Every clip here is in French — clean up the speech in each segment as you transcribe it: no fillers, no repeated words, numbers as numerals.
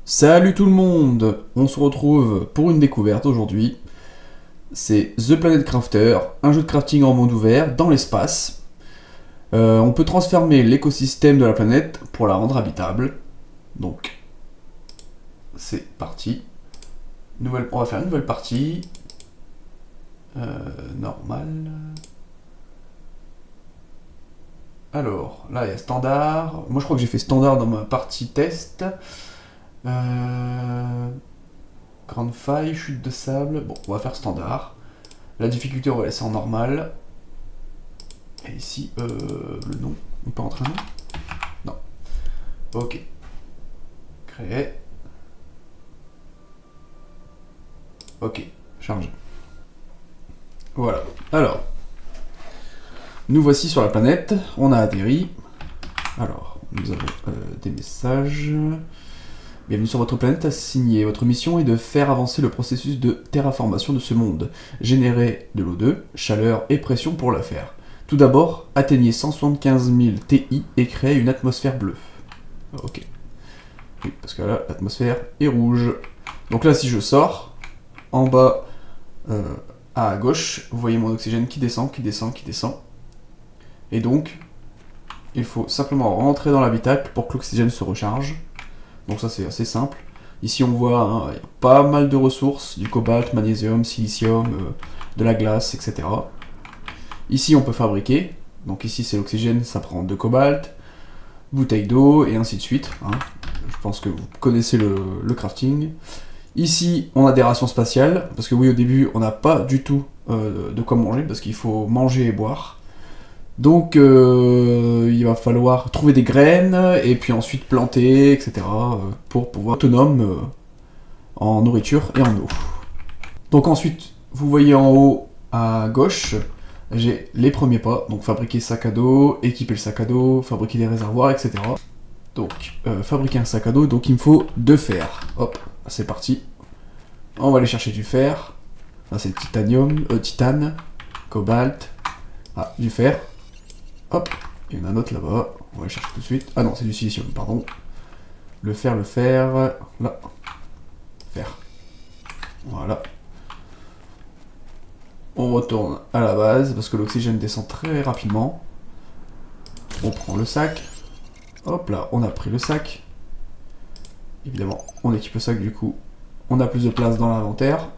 Salut tout le monde! On se retrouve pour une découverte aujourd'hui. C'est The Planet Crafter, un jeu de crafting en monde ouvert dans l'espace. On peut transformer l'écosystème de la planète pour la rendre habitable. Donc, c'est parti. On va faire une nouvelle partie. Normal. Alors, là il y a standard. Moi je crois que j'ai fait standard dans ma partie test. Grande faille, chute de sable. Bon, on va faire standard. La difficulté, on va laisser en normal. Et ici, le nom. On peut entrer un nom? Non. Ok. Créer. Ok. Chargé. Voilà. Alors. Nous voici sur la planète. On a atterri. Alors, nous avons des messages. Bienvenue sur votre planète assignée. Votre mission est de faire avancer le processus de terraformation de ce monde. Générer de l'O2, chaleur et pression pour la faire. Tout d'abord, atteignez 175 000 TI et créez une atmosphère bleue. Ok. Oui, parce que là, l'atmosphère est rouge. Donc là, si je sors, en bas, à gauche, vous voyez mon oxygène qui descend, qui descend, qui descend. Et donc, il faut simplement rentrer dans l'habitacle pour que l'oxygène se recharge. Donc ça c'est assez simple. Ici on voit y a pas mal de ressources, du cobalt, magnésium, silicium, de la glace, etc. Ici on peut fabriquer, donc ici c'est l'oxygène, ça prend de cobalt, bouteille d'eau et ainsi de suite. Je pense que vous connaissez le crafting. Ici on a des rations spatiales, parce que oui au début on n'a pas du tout de quoi manger, parce qu'il faut manger et boire. Donc il va falloir trouver des graines et puis ensuite planter, etc. Pour pouvoir être autonome en nourriture et en eau. Donc ensuite, vous voyez en haut à gauche, j'ai les premiers pas. Donc fabriquer sac à dos, équiper le sac à dos, fabriquer des réservoirs, etc. Donc fabriquer un sac à dos, donc il me faut 2 fers. Hop, c'est parti. On va aller chercher du fer. Là c'est titane, cobalt, du fer. Hop, il y en a un autre là-bas, on va le chercher tout de suite. Ah non, c'est du silicium, pardon. Le fer, là. Fer. Voilà. On retourne à la base, parce que l'oxygène descend très rapidement. On prend le sac. Hop là, on a pris le sac. Évidemment, on équipe le sac du coup. On a plus de place dans l'inventaire.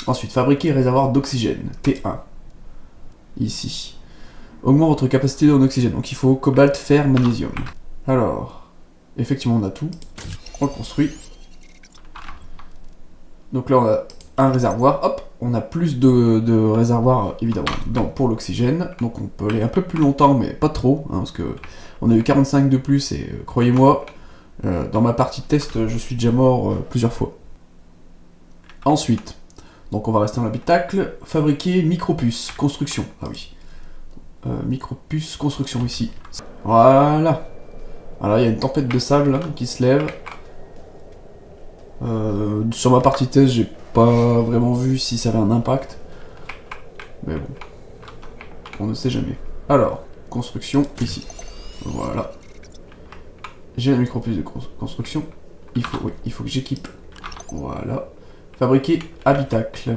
Ensuite, fabriquer réservoir d'oxygène, T1. Ici. Augmente votre capacité en oxygène. Donc il faut cobalt, fer, magnésium. Alors, effectivement on a tout. On le construit. Donc là on a un réservoir. Hop, on a plus de réservoirs évidemment pour l'oxygène. Donc on peut aller un peu plus longtemps mais pas trop. Parce que on a eu 45 de plus et croyez-moi, dans ma partie de test je suis déjà mort plusieurs fois. Ensuite, donc on va rester dans l'habitacle. Fabriquer micropuce, construction. Ah oui. Micropuce construction ici. Voilà. Alors il y a une tempête de sable là, qui se lève. Sur ma partie test, j'ai pas vraiment vu si ça avait un impact. Mais bon. On ne sait jamais. Alors, construction ici. Voilà. J'ai la micropuce de construction. Il faut que j'équipe. Voilà. Fabriquer habitacle.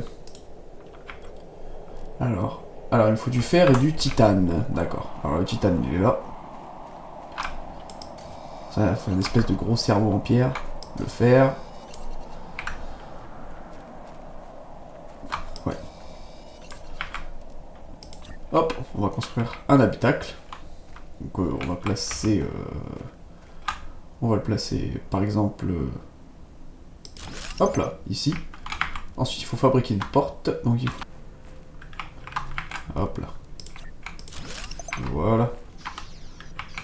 Alors, il me faut du fer et du titane. D'accord. Alors le titane, il est là. Ça fait une espèce de gros cerveau en pierre. Le fer. Ouais. Hop, on va construire un habitacle. Donc on va placer... on va le placer par exemple... hop là, ici. Ensuite il faut fabriquer une porte. Donc il faut... hop là. Voilà.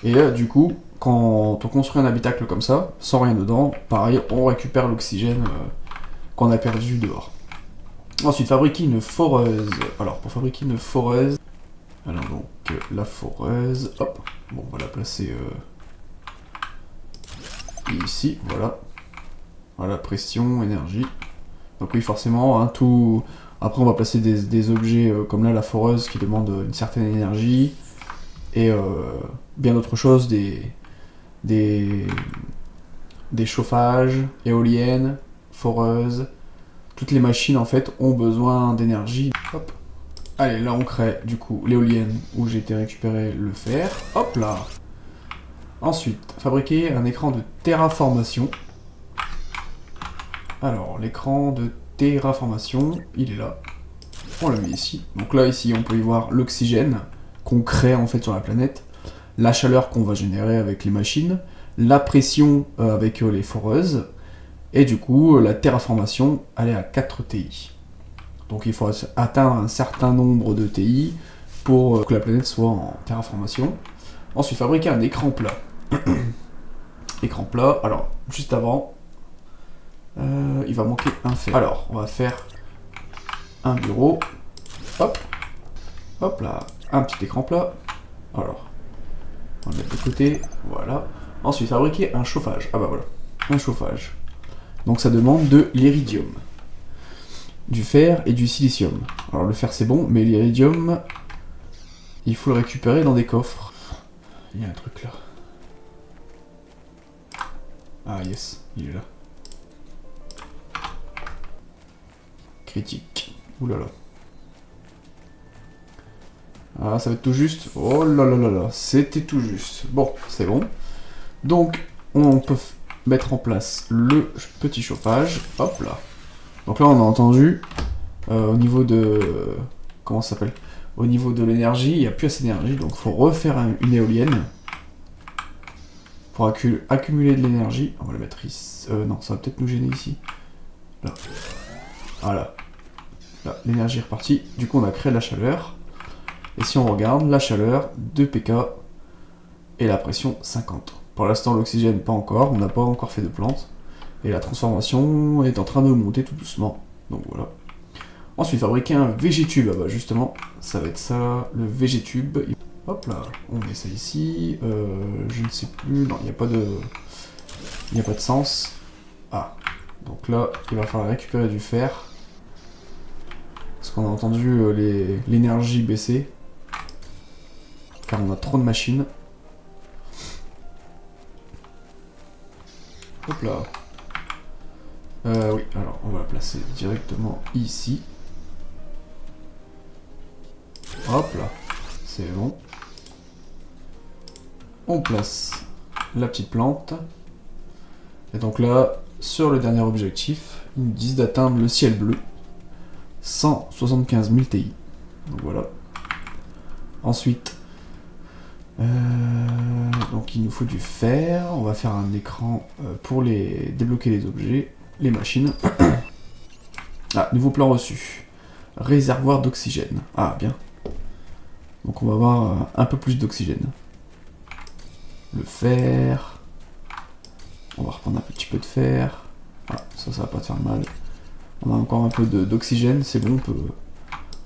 Et là, du coup, quand on construit un habitacle comme ça, sans rien dedans, pareil, on récupère l'oxygène qu'on a perdu dehors. Ensuite, fabriquer une foreuse. Alors, pour fabriquer une foreuse... alors donc, la foreuse... hop, bon, on va la placer ici, voilà. Voilà, pression, énergie. Donc oui, forcément, tout... Après, on va placer des objets comme là, la foreuse, qui demande une certaine énergie. Et bien d'autres choses, des des chauffages, éoliennes, foreuses. Toutes les machines en fait ont besoin d'énergie. Hop. Allez, là on crée du coup l'éolienne où j'ai été récupérer le fer. Hop là. Ensuite, fabriquer un écran de terraformation. Alors, l'écran de terraformation, il est là. On le met ici. Donc là, ici, on peut y voir l'oxygène qu'on crée en fait sur la planète, la chaleur qu'on va générer avec les machines, la pression avec les foreuses, et du coup, la terraformation, elle est à 4 TI. Donc il faut atteindre un certain nombre de TI pour que la planète soit en terraformation. Ensuite, fabriquer un écran plat. Écran plat, alors, juste avant, il va manquer un fer. Alors, on va faire un bureau. Hop. Hop là, un petit écran plat. Alors, on va le mettre de côté. Voilà. Ensuite, fabriquer un chauffage. Ah bah voilà, un chauffage. Donc ça demande de l'iridium, du fer et du silicium. Alors le fer c'est bon, mais l'iridium, il faut le récupérer dans des coffres. Il y a un truc là. Ah yes, il est là. Critique. Ouh là là. Ah, ça va être tout juste. Oh là là là là, c'était tout juste. Bon, c'est bon. Donc, on peut mettre en place le petit chauffage. Hop là. Donc là, on a entendu, au niveau de... Comment ça s'appelle? Au niveau de l'énergie, il n'y a plus assez d'énergie, donc il faut refaire une éolienne. Pour accumuler de l'énergie. On va le mettre ici. Non, ça va peut-être nous gêner ici. Là. Voilà. Là, l'énergie est repartie. Du coup, on a créé la chaleur. Et si on regarde, la chaleur, 2 pk. Et la pression, 50. Pour l'instant, l'oxygène, pas encore. On n'a pas encore fait de plantes. Et la transformation est en train de monter tout doucement. Donc voilà. Ensuite, fabriquer un VG-tube. Ah bah justement, ça va être ça, le VG-tube. Hop là, on met ça ici. Je ne sais plus. Non, il n'y a pas de... Il n'y a pas de sens. Ah. Donc là, il va falloir récupérer du fer. Parce qu'on a entendu l'énergie baisser. Car on a trop de machines. Hop là. Oui, alors on va la placer directement ici. Hop là. C'est bon. On place la petite plante. Et donc là, sur le dernier objectif, ils nous disent d'atteindre le ciel bleu. 175 000 TI. Donc voilà. Ensuite, donc il nous faut du fer. On va faire un écran pour débloquer les objets, les machines. Ah, nouveau plan reçu. Réservoir d'oxygène. Ah, bien. Donc on va avoir un peu plus d'oxygène. Le fer. On va reprendre un petit peu de fer. Ah, ça va pas te faire mal. On a encore un peu d'oxygène, c'est bon,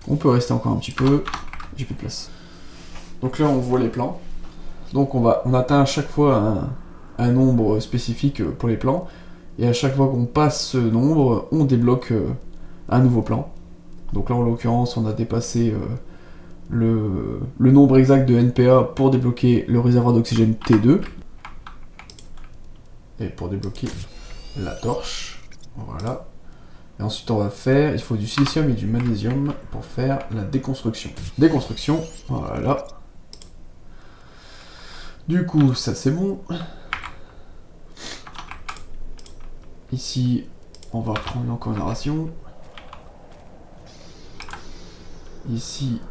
on peut rester encore un petit peu. J'ai plus de place. Donc là on voit les plans. Donc on atteint à chaque fois un nombre spécifique pour les plans. Et à chaque fois qu'on passe ce nombre, on débloque un nouveau plan. Donc là en l'occurrence on a dépassé le nombre exact de NPA pour débloquer le réservoir d'oxygène T2. Et pour débloquer la torche. Voilà. Et ensuite on va faire, il faut du silicium et du magnésium pour faire la déconstruction. Déconstruction, voilà. Du coup, ça c'est bon. Ici, on va prendre encore une ration. Ici,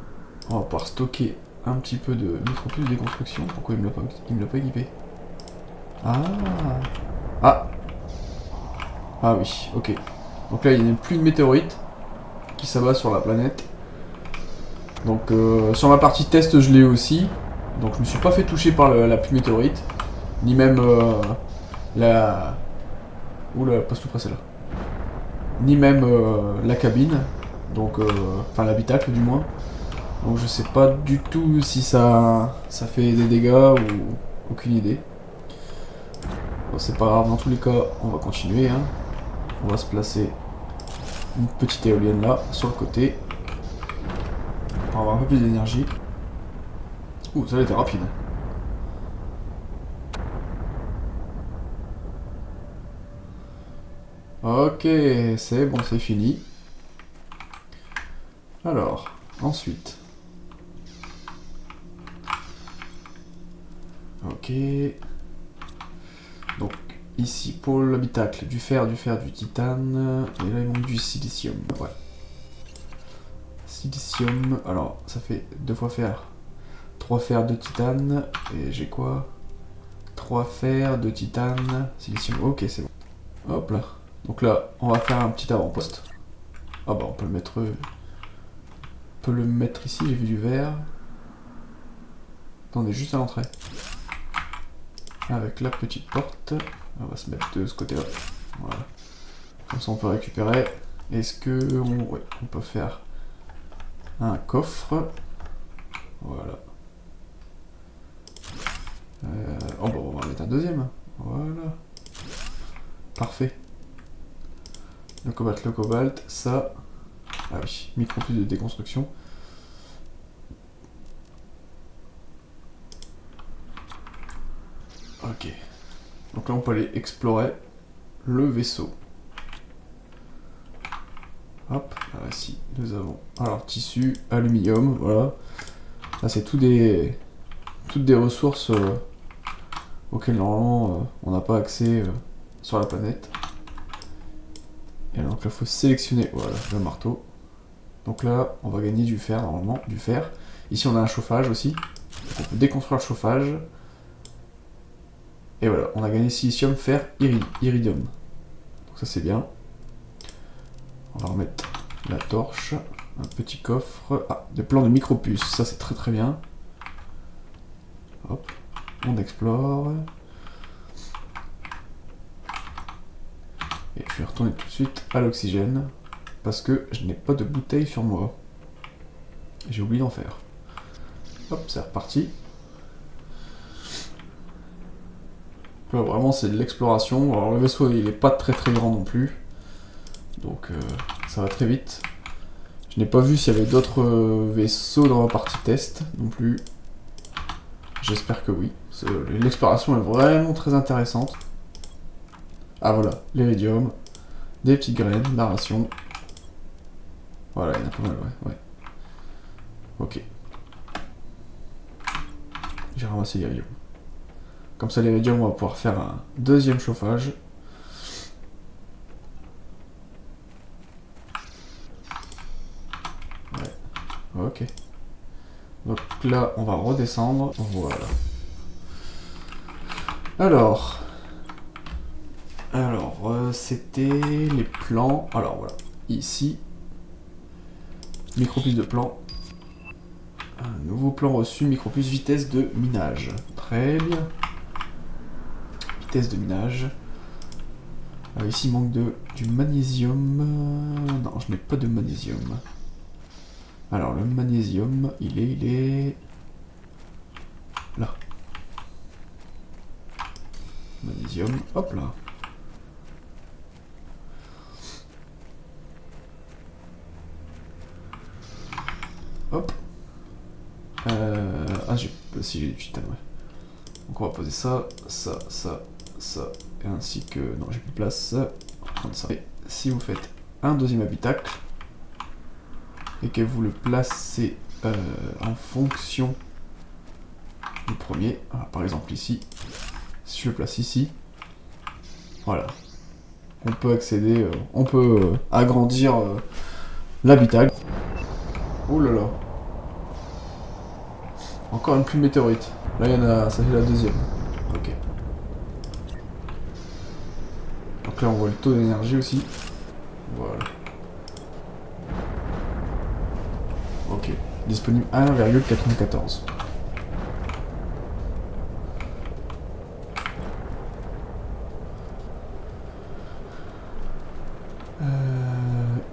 on va pouvoir stocker un petit peu de microplus de déconstruction. Pourquoi il me l'a pas équipé? Ah. Ah. Ah oui, ok. Donc là, il n'y a plus de météorite qui s'abat sur la planète. Donc sur ma partie test, je l'ai aussi. Donc je me suis pas fait toucher par la pluie météorite. Ni même la... Oula, passe tout près celle-là. Ni même la cabine. Donc, enfin l'habitacle du moins. Donc je sais pas du tout si ça fait des dégâts ou aucune idée. Bon, c'est pas grave, dans tous les cas, on va continuer. Hein. On va se placer une petite éolienne là, sur le côté. Pour avoir un peu plus d'énergie. Ouh, ça a été rapide. Ok, c'est bon, c'est fini. Alors, ensuite. Ok. Donc, ici, pour l'habitacle, du fer, du titane. Et là, il manque du silicium. Ouais. Silicium. Alors, ça fait 2 fois fer. 3 fer de titane. Et j'ai quoi? 3 fer de titane. Silicium. Ok, c'est bon. Hop là. Donc là, on va faire un petit avant-poste. Ah bah, on peut le mettre ici, j'ai vu du vert. Attendez, juste à l'entrée. Avec la petite porte. On va se mettre de ce côté-là. Voilà. Comme ça, on peut récupérer. Est-ce que... ouais, on peut faire un coffre. Voilà. Oh bah, on va mettre un deuxième. Voilà. Parfait. Le cobalt, ça... Ah oui, micro-plus de déconstruction. Ok. Donc là, on peut aller explorer le vaisseau. Hop, là, ici, nous avons... Alors, tissu, aluminium, voilà. Là, c'est toutes des ressources auxquelles, normalement, on n'a pas accès sur la planète. Et donc là, il faut sélectionner, voilà, le marteau. Donc là, on va gagner du fer, normalement, du fer. Ici, on a un chauffage aussi. Donc on peut déconstruire le chauffage. Et voilà, on a gagné silicium, fer, iridium. Donc ça, c'est bien. On va remettre la torche. Un petit coffre. Ah, des plans de micro-puces. Ça, c'est très très bien. Hop, on explore. Et je vais retourner tout de suite à l'oxygène. Parce que je n'ai pas de bouteille sur moi. J'ai oublié d'en faire. Hop, c'est reparti. Là, vraiment, c'est de l'exploration. Alors, le vaisseau, il est pas très très grand non plus. Donc, ça va très vite. Je n'ai pas vu s'il y avait d'autres vaisseaux dans la partie test non plus. J'espère que oui. L'exploration est vraiment très intéressante. Ah voilà, l'iridium. Des petites graines, la ration. Voilà, il y en a pas mal, ouais. Ok. J'ai ramassé l'iridium. Comme ça, l'iridium, on va pouvoir faire un deuxième chauffage. Ouais. Ok. Donc là, on va redescendre. Voilà. Alors, c'était les plans. Alors voilà, ici, micropuce de plan. Un nouveau plan reçu, micropuce vitesse de minage. Très bien. Vitesse de minage. Ici, il manque du magnésium. Non, je n'ai pas de magnésium. Alors, le magnésium, il est là. Magnésium, hop là. Hop. Ah, si j'ai du titane, ouais. Donc on va poser ça, et ainsi que... Non, j'ai plus de place. On va prendre ça. Et si vous faites un deuxième habitacle, et que vous le placez en fonction du premier, alors, par exemple ici, si je le place ici, voilà. On peut accéder, on peut agrandir l'habitacle. Oh là là. Encore une pluie de météorites. Là, il y en a, ça fait la deuxième. Ok. Donc là, on voit le taux d'énergie aussi. Voilà. Ok. Disponible 1,94.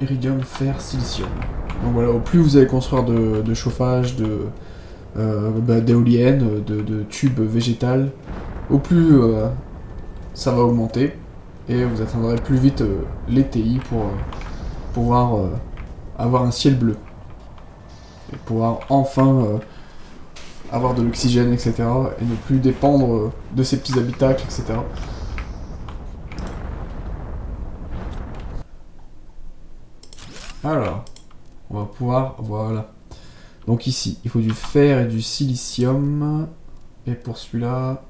Iridium, fer, silicium. Donc voilà, au plus vous allez construire de chauffage, d'éoliennes, de tubes végétales, au plus ça va augmenter et vous atteindrez plus vite les TI pour pouvoir avoir un ciel bleu et pouvoir enfin avoir de l'oxygène, etc. et ne plus dépendre de ces petits habitacles, etc. Alors, on va pouvoir... Voilà. Donc ici, il faut du fer et du silicium. Et pour celui-là...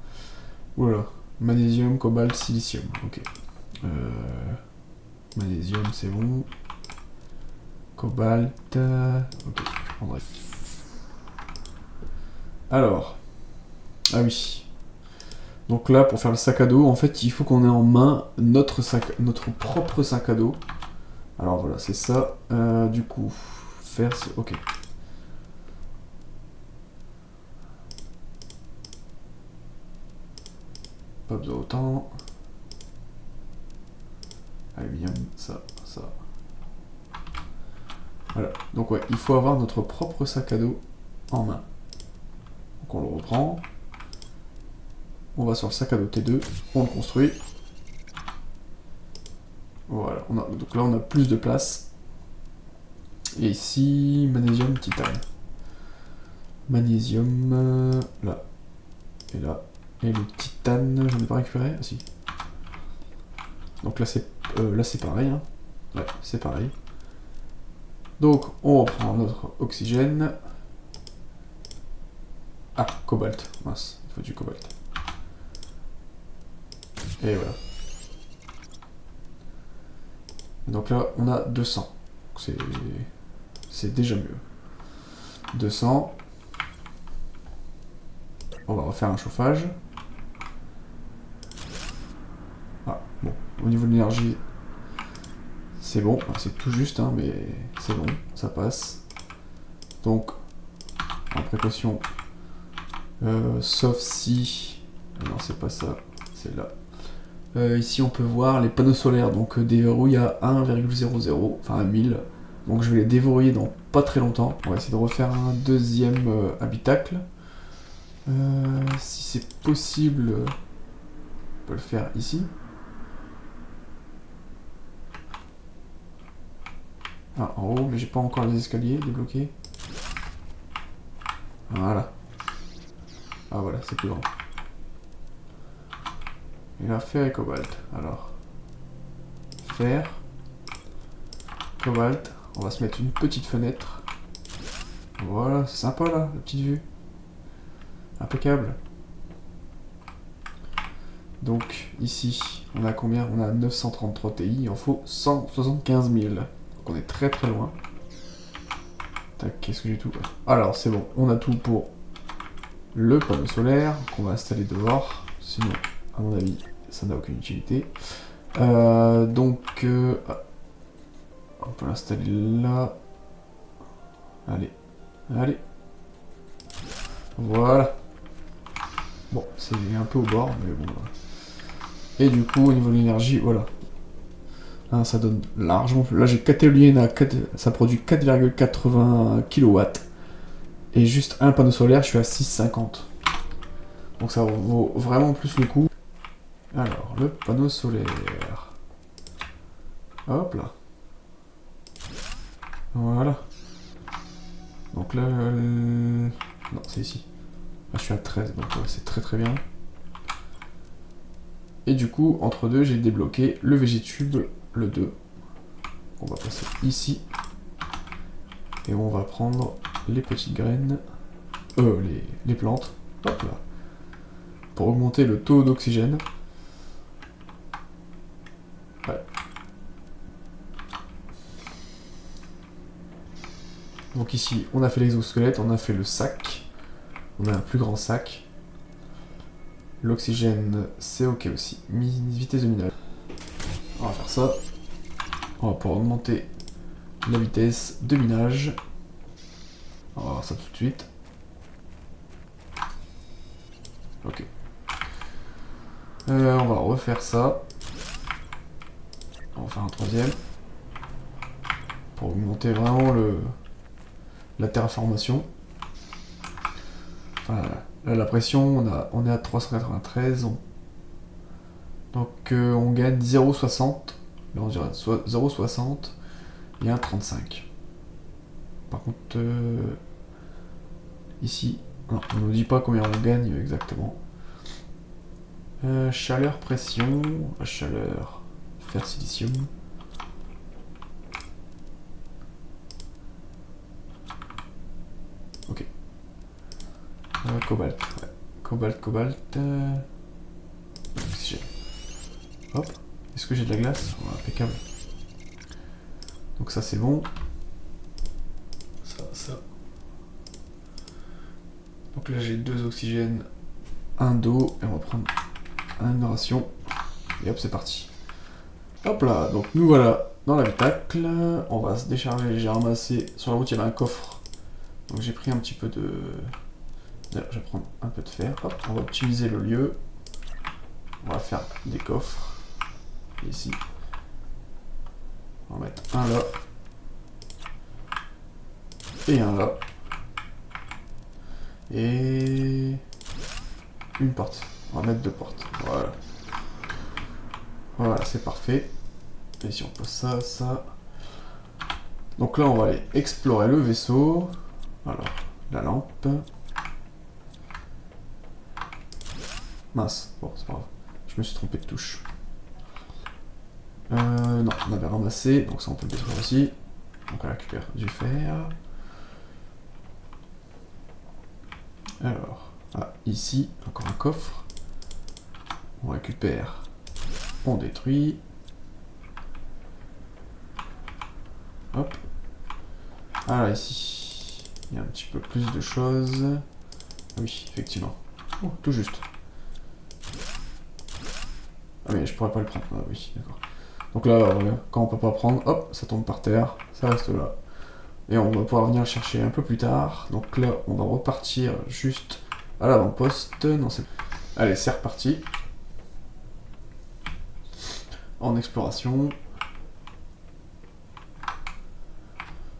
Oula. Magnésium, cobalt, silicium. Ok. Magnésium, c'est bon. Cobalt... Ok, je prendrai. Alors... Ah oui. Donc là, pour faire le sac à dos, en fait, il faut qu'on ait en main notre propre sac à dos. Alors voilà, c'est ça. Du coup, faire... Ok. Pas besoin autant. Aluminium, ça. Voilà. Donc ouais, il faut avoir notre propre sac à dos en main. Donc on le reprend. On va sur le sac à dos T2. On le construit. Voilà. Donc là, on a plus de place. Et ici, magnésium, titane. Magnésium, là. Et là. Et le titane, j'en ai pas récupéré? Ah si. Donc là c'est pareil. Hein. Ouais, c'est pareil. Donc on reprend notre oxygène. Ah, cobalt. Mince, il faut du cobalt. Et voilà. Et donc là on a 200. C'est déjà mieux. 200. On va refaire un chauffage. Ah, bon. Au niveau de l'énergie, c'est bon. Enfin, c'est tout juste, hein, mais c'est bon. Ça passe. Donc, en précaution, sauf si... Non, c'est pas ça. C'est là. Ici, on peut voir les panneaux solaires. Donc, déverrouille à 1,00. Enfin, à 1000. Donc, je vais les déverrouiller dans pas très longtemps. On va essayer de refaire un deuxième habitacle. Si c'est possible, on peut le faire ici. Ah, en haut, mais j'ai pas encore les escaliers débloqués. Voilà. Ah voilà, c'est plus grand. Et là, fer et cobalt. Alors, fer, cobalt. On va se mettre une petite fenêtre. Voilà, c'est sympa là, la petite vue. Impeccable. Donc, ici, on a combien? On a 933 Ti, il en faut 175 000. Donc on est très très loin. Tac, qu'est-ce que j'ai tout? Alors, c'est bon, on a tout pour le panneau solaire qu'on va installer dehors. Sinon, à mon avis, ça n'a aucune utilité. Donc, on peut l'installer là. Allez, allez. Voilà. Bon, c'est un peu au bord, mais bon. Et du coup, au niveau de l'énergie, voilà. Hein, ça donne largement plus. Là, j'ai 4 éoliennes à 4... Ça produit 4,80 kW. Et juste un panneau solaire, je suis à 6,50. Donc ça vaut vraiment plus le coup. Alors, le panneau solaire. Hop là. Voilà. Donc là... Non, c'est ici. Là, je suis à 13, donc ouais, c'est très très bien. Et du coup, entre deux, j'ai débloqué le Végitube, le 2. On va passer ici. Et on va prendre les petites graines. Les plantes. Hop là. Pour augmenter le taux d'oxygène. Ouais. Donc ici, on a fait l'exosquelette, on a fait le sac. On a un plus grand sac. L'oxygène, c'est ok aussi. Vitesse de minage. On va faire ça. On va pouvoir augmenter la vitesse de minage. On va voir ça tout de suite. Ok. On va refaire ça. On va faire un troisième. Pour augmenter vraiment la terraformation. Enfin, là, la pression, on est à 393. Donc on gagne 0,60. Là on dirait 0,60 et 1,35. Par contre, ici, non, on ne nous dit pas combien on gagne exactement. Chaleur, pression, chaleur, fer silicium. cobalt. Ouais. Cobalt. Oxygène. Hop. Est-ce que j'ai de la glace? Ouais, impeccable. Donc ça c'est bon. Ça. Donc là j'ai 2 oxygènes, 1 d'eau, et on va prendre une ration. Et hop, c'est parti. Hop là, donc nous voilà dans l'habitacle. On va se décharger, j'ai ramassé. Sur la route il y avait un coffre. Donc j'ai pris un petit peu de... D'ailleurs, je vais prendre un peu de fer. Hop, on va optimiser le lieu. On va faire des coffres. Ici. On va mettre un là. Et un là. Et... une porte. On va mettre 2 portes. Voilà. Voilà, c'est parfait. Et si on pose ça... Donc là, on va aller explorer le vaisseau. Alors, la lampe. Mince, bon, c'est pas grave. Je me suis trompé de touche. Non, on avait ramassé, donc ça on peut le détruire aussi. Donc on récupère du fer. Alors, ici, encore un coffre. On récupère, on détruit. Hop. Ah là, ici, il y a un petit peu plus de choses. Oui, effectivement. Oh, tout juste. Ah mais je pourrais pas le prendre. Ah oui, d'accord. Donc là, quand on peut pas prendre, hop, ça tombe par terre, ça reste là. Et on va pouvoir venir le chercher un peu plus tard. Donc là, on va repartir juste à l'avant-poste. Non, c'est... Allez, c'est reparti. En exploration.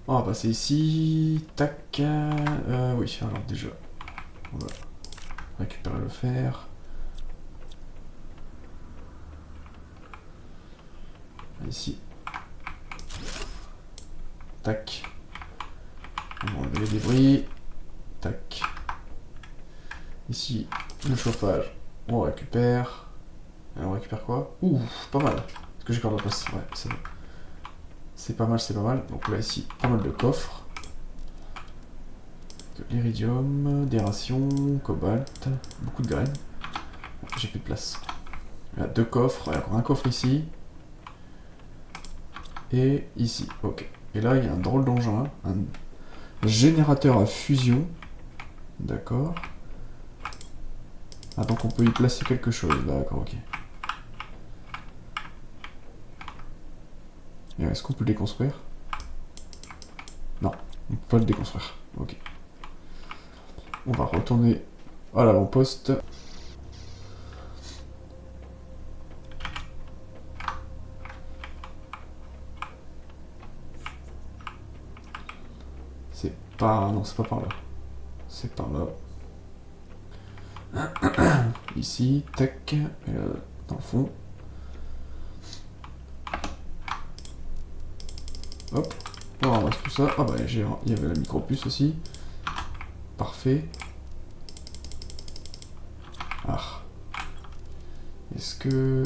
On va passer ici. Tac. Oui, alors déjà, on va récupérer le fer. Ici. Tac. On va enlever les débris. Tac. Ici, le chauffage. On récupère. Et on récupère quoi? Ouh, pas mal. Est-ce que j'ai encore de la place? Ouais, c'est bon. C'est pas mal, c'est pas mal. Donc là, ici, pas mal de coffres. De l'iridium, des rations, cobalt, beaucoup de graines. J'ai plus de place. Il y a 2 coffres, il y a encore un coffre ici. Et ici, ok. Et là, il y a un drôle d'engin, un générateur à fusion. D'accord. Ah, donc on peut y placer quelque chose, d'accord, ok. Et est-ce qu'on peut le déconstruire? Non, on peut pas le déconstruire, ok. On va retourner à l'avant-poste. C'est pas... non, c'est pas par là. C'est par là. Ici, tac, et là, dans le fond. Hop, on ramasse tout ça. Ah bah, il y avait la micro-puce aussi. Parfait. Ah. Est-ce que...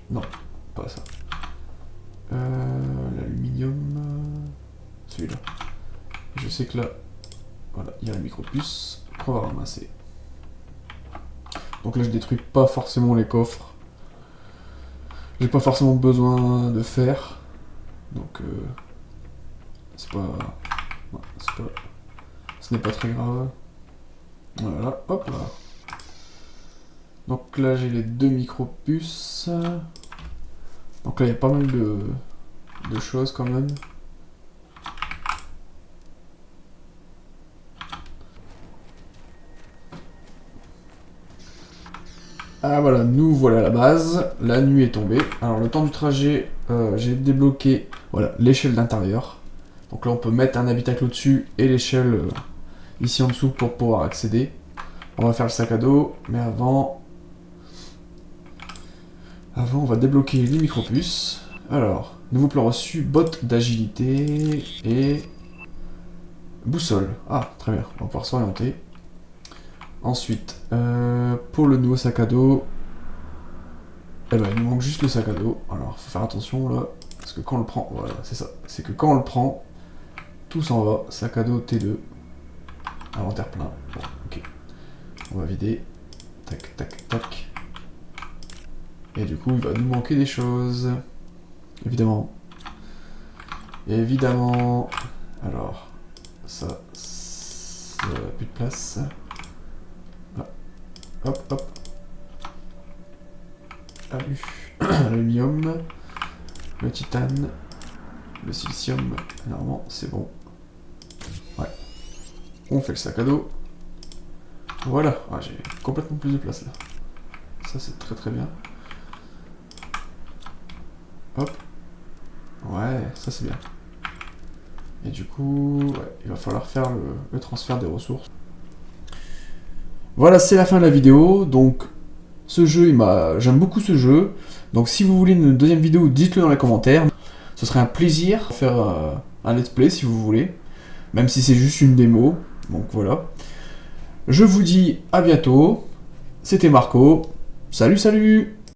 non, pas ça. L'aluminium... celui-là. Je sais que là... voilà, il y a la micro-puce qu'on va ramasser. Donc là, je détruis pas forcément les coffres. J'ai pas forcément besoin de fer. Donc, c'est pas... ouais, ce n'est pas très grave. Voilà, hop là. Donc là, j'ai les 2 micro-puces. Donc là, il y a pas mal de choses quand même. Ah voilà, nous voilà à la base, la nuit est tombée. Alors le temps du trajet, j'ai débloqué voilà, l'échelle d'intérieur. Donc là on peut mettre un habitacle au-dessus et l'échelle ici en dessous pour pouvoir accéder. On va faire le sac à dos, mais avant on va débloquer les micro-puces. Alors, nouveau plan reçu, bottes d'agilité et boussole. Ah, très bien, on va pouvoir s'orienter. Ensuite, pour le nouveau sac à dos, eh ben, il nous manque juste le sac à dos. Alors, faut faire attention là, parce que quand on le prend, voilà, c'est ça. C'est que quand on le prend, tout s'en va. Sac à dos T2. Inventaire plein. Bon, ok. On va vider. Tac, tac, tac. Et du coup, il va nous manquer des choses. Évidemment. Évidemment. Alors, ça plus de place. Ah. Hop, hop. Aluminium. Le titane. Le silicium. Normalement, c'est bon. Ouais. On fait le sac à dos. Voilà. Ah, j'ai complètement plus de place là. Ça, c'est très très bien. Hop. Ouais, ça c'est bien. Et du coup, ouais, il va falloir faire le transfert des ressources. Voilà, c'est la fin de la vidéo. Donc, ce jeu, j'aime beaucoup ce jeu. Donc, si vous voulez une deuxième vidéo, dites-le dans les commentaires. Ce serait un plaisir de faire un let's play si vous voulez. Même si c'est juste une démo. Donc, voilà. Je vous dis à bientôt. C'était Marco. Salut, salut!